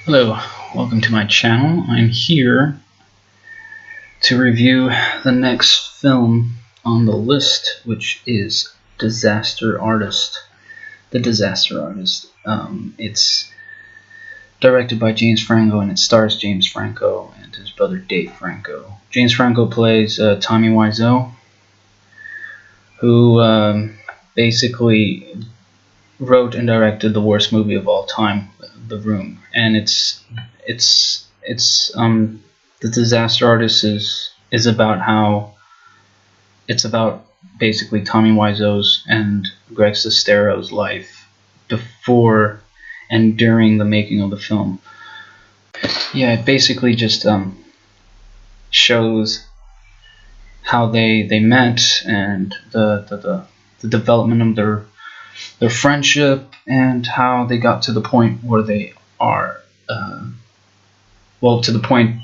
Hello, welcome to my channel. I'm here to review the next film on the list, which is Disaster Artist. The Disaster Artist. It's directed by James Franco and it stars James Franco and his brother Dave Franco. James Franco plays Tommy Wiseau, who basically wrote and directed the worst movie of all time, The Room. And the Disaster Artist is about how it's about basically Tommy Wiseau's and Greg Sestero's life before and during the making of the film. Yeah, it basically just shows how they met and the development of their friendship and how they got to the point where they are. Well, to the point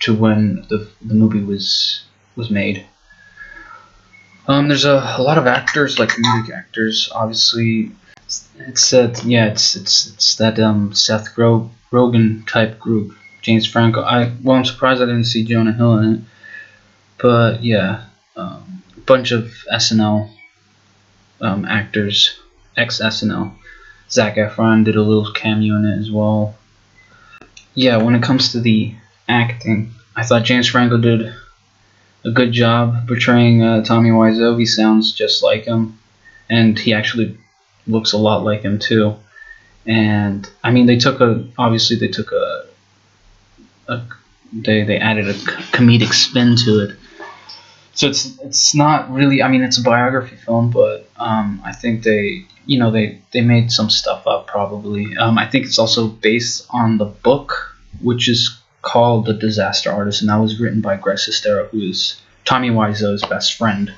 to when the movie was made. There's a lot of actors, like comedic actors. Obviously, it's that Seth Rogen type group. James Franco. I'm surprised I didn't see Jonah Hill in it. But yeah, a bunch of SNL actors, ex-SNL. Zac Efron did a little cameo in it as well. Yeah, when it comes to the acting, I thought James Franco did a good job portraying Tommy Wiseau. He sounds just like him, and he actually looks a lot like him too. And I mean, they added a comedic spin to it. So it's not really, I mean, it's a biography film, but I think they made some stuff up probably. I think it's also based on the book, which is called The Disaster Artist, and that was written by Greg Sestero, who is Tommy Wiseau's best friend,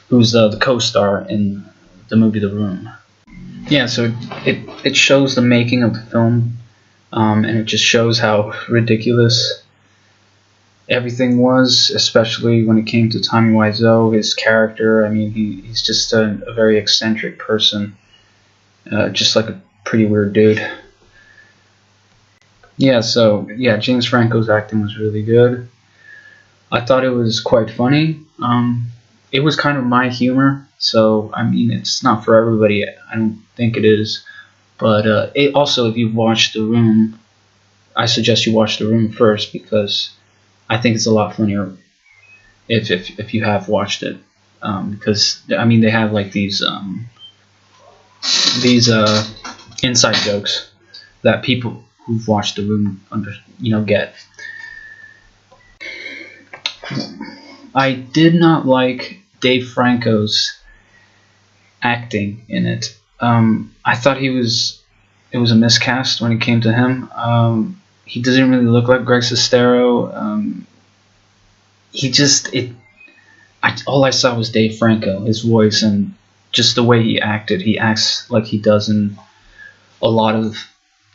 who's the co-star in the movie The Room. Yeah, so it shows the making of the film, and it just shows how ridiculous everything was, especially when it came to Tommy Wiseau, his character. I mean, he's just a very eccentric person, just like a pretty weird dude. Yeah, so yeah, James Franco's acting was really good. I thought it was quite funny. It was kind of my humor, so I mean, it's not for everybody. I don't think it is, but it also, if you've watched The Room, I suggest you watch The Room first, because I think it's a lot funnier if you have watched it, because I mean, they have like these inside jokes that people who've watched The Room get. I did not like Dave Franco's acting in it. I thought it was a miscast when it came to him. He doesn't really look like Greg Sestero. All I saw was Dave Franco, his voice, and just the way he acted. He acts like he does in a lot of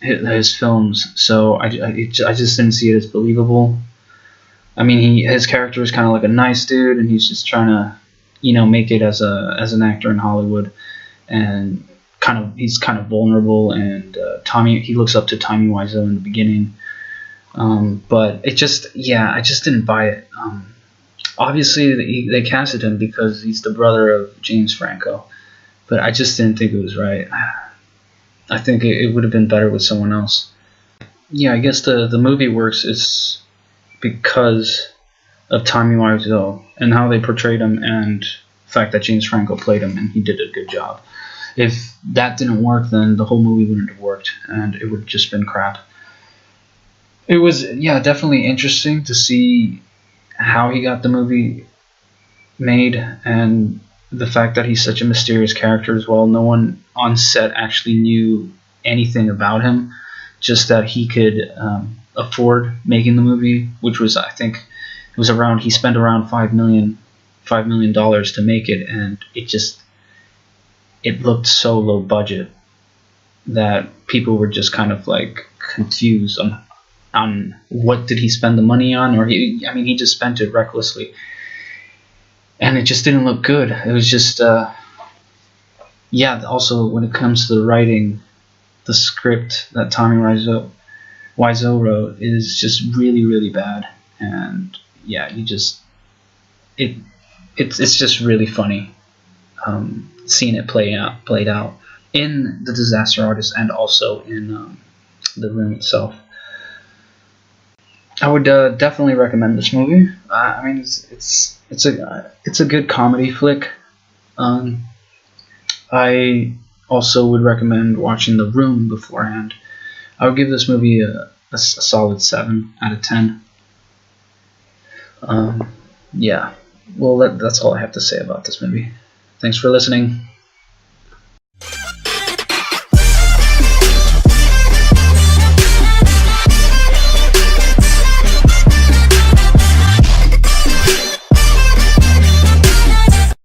his films, so I just didn't see it as believable. I mean, his character is kind of like a nice dude, and he's just trying to, make it as an actor in Hollywood, and he's kind of vulnerable, and he looks up to Tommy Wiseau in the beginning. But I just didn't buy it. Obviously, they casted him because he's the brother of James Franco, but I just didn't think it was right. I think it would have been better with someone else. Yeah, I guess the movie works is because of Tommy Wiseau and how they portrayed him, and the fact that James Franco played him, and he did a good job. If that didn't work, then the whole movie wouldn't have worked, and it would have just been crap. It was, yeah, definitely interesting to see how he got the movie made, and the fact that he's such a mysterious character as well. No one on set actually knew anything about him, just that he could afford making the movie, which was, I think, he spent around $5 million to make it, and it looked so low budget that people were just kind of like confused on what did he spend the money on, or he just spent it recklessly, and it just didn't look good. It was just also when it comes to the writing, the script that Tommy Wiseau Waizoro is just really, really bad, and yeah, it's just really funny seeing it played out in The Disaster Artist and also in The Room itself. I would definitely recommend this movie. I mean, it's a good comedy flick. Um, I also would recommend watching The Room beforehand. I would give this movie a solid 7 out of 10. Yeah. Well, that's all I have to say about this movie. Thanks for listening.